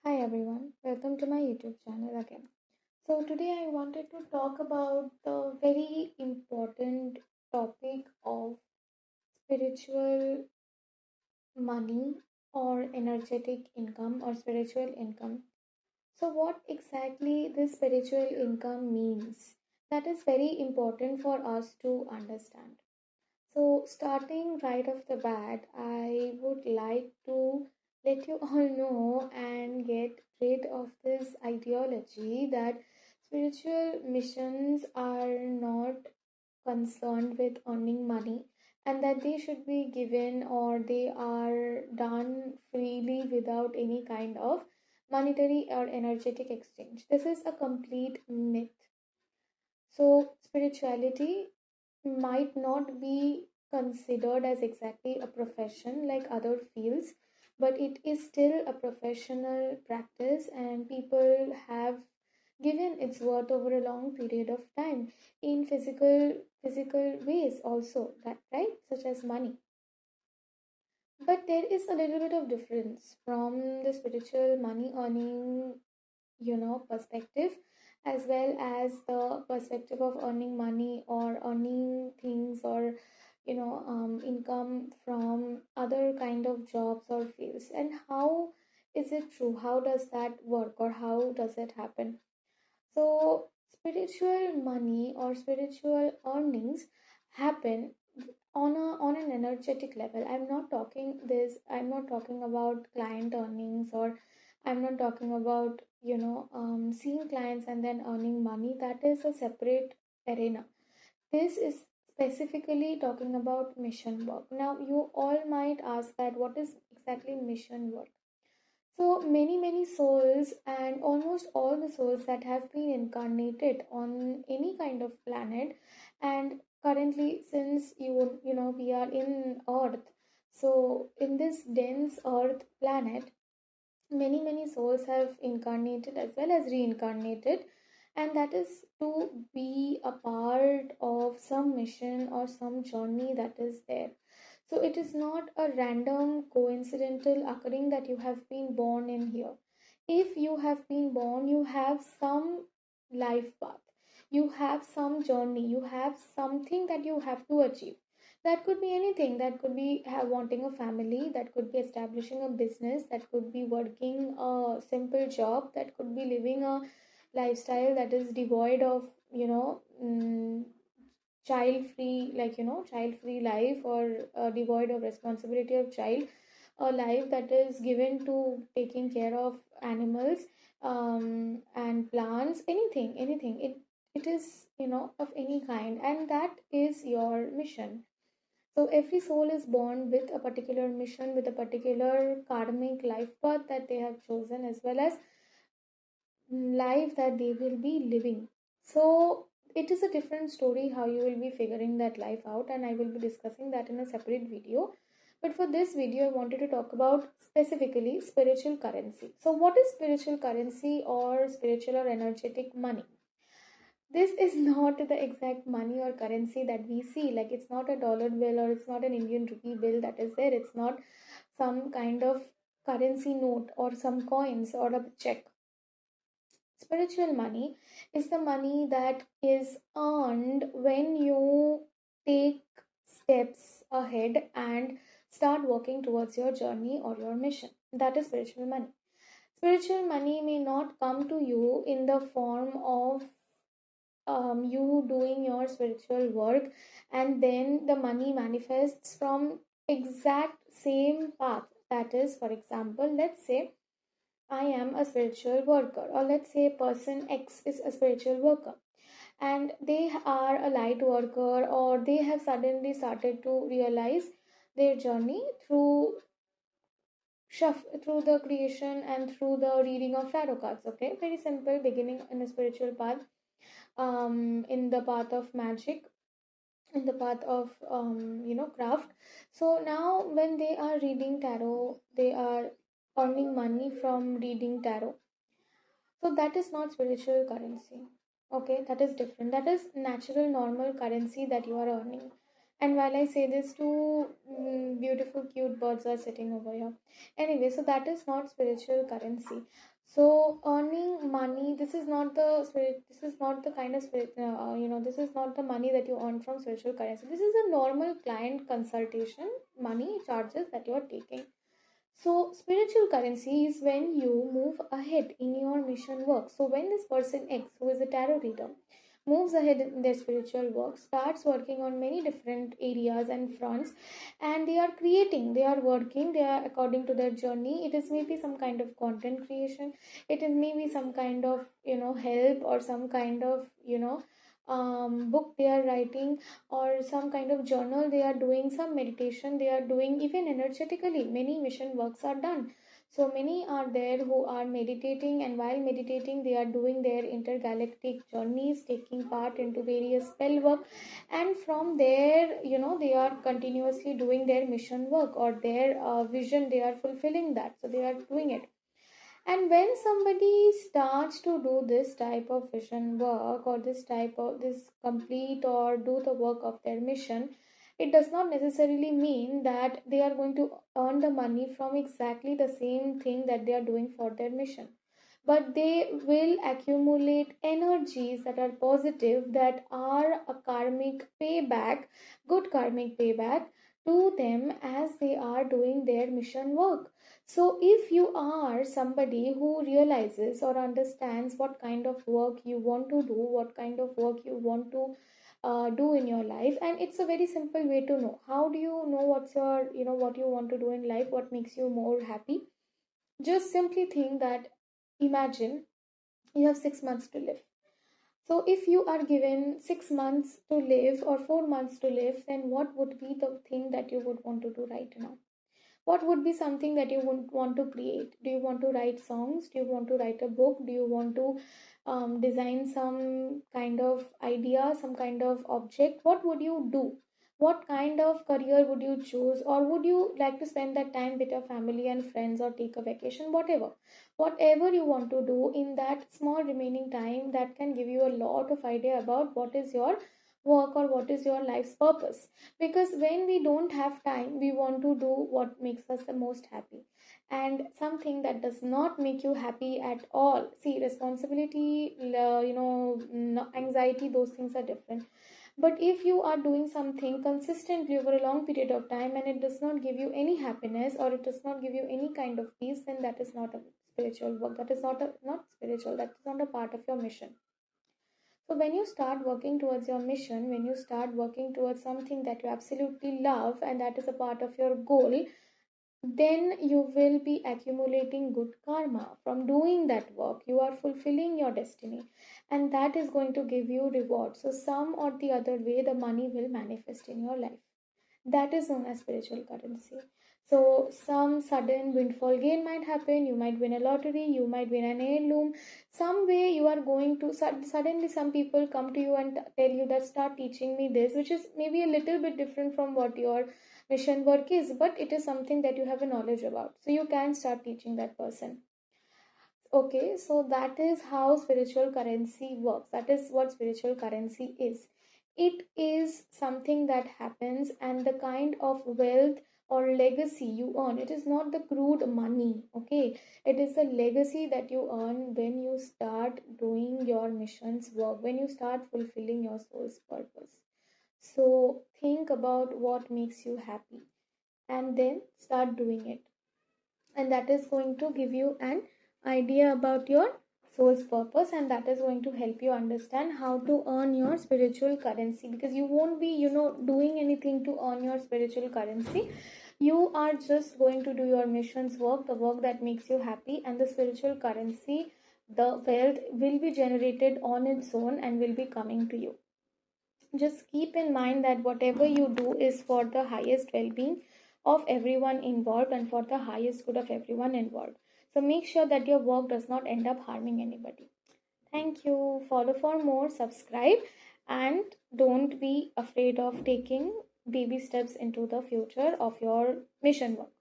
Hi everyone, welcome to my YouTube channel again. So today I wanted to talk about the very important topic of spiritual money or energetic income or spiritual income. So what exactly this spiritual income means? That is very important for us to understand. So, starting right off the bat, I would like to let you all know and get rid of this ideology that spiritual missions are not concerned with earning money and that they should be given or they are done freely without any kind of monetary or energetic exchange. This is a complete myth. So, spirituality might not be considered as exactly a profession like other fields, but it is still a professional practice, and people have given its worth over a long period of time in physical ways also, that right, such as money. But there is a little bit of difference from the spiritual money earning perspective, as well as the perspective of earning money or earning things or income from other kind of jobs or fields. And how is it true? How does that work or how does it happen? So spiritual money or spiritual earnings happen on an energetic level. I'm not talking about client earnings, or I'm not talking about seeing clients and then earning money. That is a separate arena. This is specifically talking about mission work. Now you all might ask that what is exactly mission work. So many souls, and almost all the souls that have been incarnated on any kind of planet, and currently, since we are in Earth, so in this dense Earth planet, many souls have incarnated as well as reincarnated, and that is to be a part of some mission or some journey that is there. So it is not a random coincidental occurring that you have been born in here. If you have been born, you have some life path, you have some journey, you have something that you have to achieve. That could be anything. That could be wanting a family, that could be establishing a business, that could be working a simple job, that could be living a lifestyle that is devoid of child free, child free life, or devoid of responsibility of child, a life that is given to taking care of animals, and plants, anything. It is of any kind, and that is your mission. So every soul is born with a particular mission, with a particular karmic life path that they have chosen, as well as life that they will be living. So it is a different story how you will be figuring that life out, and I will be discussing that in a separate video. But for this video, I wanted to talk about specifically spiritual currency. So, what is spiritual currency or spiritual or energetic money? This is not the exact money or currency that we see. Like, it's not a dollar bill or it's not an Indian rupee bill that is there. It's not some kind of currency note or some coins or a check. Spiritual money is the money that is earned when you take steps ahead and start working towards your journey or your mission. That is spiritual money. Spiritual money may not come to you in the form of you doing your spiritual work and then the money manifests from exact same path. That is, for example, let's say I am a spiritual worker, or let's say person X is a spiritual worker, and they are a light worker, or they have suddenly started to realize their journey through through the creation and through the reading of tarot cards. Okay, very simple beginning in a spiritual path, in the path of magic, in the path of craft. So now when they are reading tarot, they are earning money from reading tarot. So that is not spiritual currency. Okay, that is different. That is natural, normal currency that you are earning. And while I say this, two beautiful, cute birds are sitting over here. Anyway, so that is not spiritual currency. So earning money, this is not the spirit. This is not the kind of spirit. This is not the money that you earn from spiritual currency. This is a normal client consultation money charges that you are taking. So, spiritual currency is when you move ahead in your mission work. So, when this person X, who is a tarot reader, moves ahead in their spiritual work, starts working on many different areas and fronts, and they are creating, they are working, they are according to their journey. It is maybe some kind of content creation, it is maybe some kind of help, or some kind of book they are writing, or some kind of journal they are doing, some meditation they are doing, even energetically many mission works are done. So many are there who are meditating, and while meditating they are doing their intergalactic journeys, taking part into various spell work, and from there they are continuously doing their mission work, or their vision, they are fulfilling that, so they are doing it. And when somebody starts to do this type of vision work, or this type of this complete or do the work of their mission, it does not necessarily mean that they are going to earn the money from exactly the same thing that they are doing for their mission. But they will accumulate energies that are positive, that are a karmic payback, good karmic payback to them as they are doing their mission work. So, if you are somebody who realizes or understands what kind of work you want to do, what kind of work you want to do in your life, and it's a very simple way to know. How do you know what's your, what you want to do in life, what makes you more happy? Just simply think that, imagine you have 6 months to live. So, if you are given 6 months to live or 4 months to live, then what would be the thing that you would want to do right now? What would be something that you would want to create? Do you want to write songs? Do you want to write a book? Do you want to design some kind of idea, some kind of object? What would you do? What kind of career would you choose? Or would you like to spend that time with your family and friends, or take a vacation? Whatever you want to do in that small remaining time, that can give you a lot of idea about what is your work, or what is your life's purpose. Because when we don't have time, we want to do what makes us the most happy, and something that does not make you happy at all. See, responsibility, anxiety, those things are different. But if you are doing something consistently over a long period of time, and it does not give you any happiness, or it does not give you any kind of peace, then that is not a spiritual work, that is not spiritual, that is not a part of your mission. So, when you start working towards your mission, when you start working towards something that you absolutely love, and that is a part of your goal, then you will be accumulating good karma from doing that work. You are fulfilling your destiny, and that is going to give you reward. So, some or the other way, the money will manifest in your life. That is known as spiritual currency. So, some sudden windfall gain might happen. You might win a lottery, you might win an heirloom. Some way you are going to suddenly, some people come to you and tell you that start teaching me this, which is maybe a little bit different from what your mission work is, but it is something that you have a knowledge about. So, you can start teaching that person. Okay, so that is how spiritual currency works. That is what spiritual currency is. It is something that happens, and the kind of wealth or legacy you earn. It is not the crude money, okay? It is the legacy that you earn when you start doing your mission's work, when you start fulfilling your soul's purpose. So, think about what makes you happy, and then start doing it, and that is going to give you an idea about your soul's purpose, and that is going to help you understand how to earn your spiritual currency. Because you won't be doing anything to earn your spiritual currency. You are just going to do your mission's work, the work that makes you happy, and the spiritual currency, the wealth, will be generated on its own and will be coming to you. Just keep in mind that whatever you do is for the highest well-being of everyone involved, and for the highest good of everyone involved. So make sure that your work does not end up harming anybody. Thank you. Follow for more, subscribe, and don't be afraid of taking baby steps into the future of your mission work.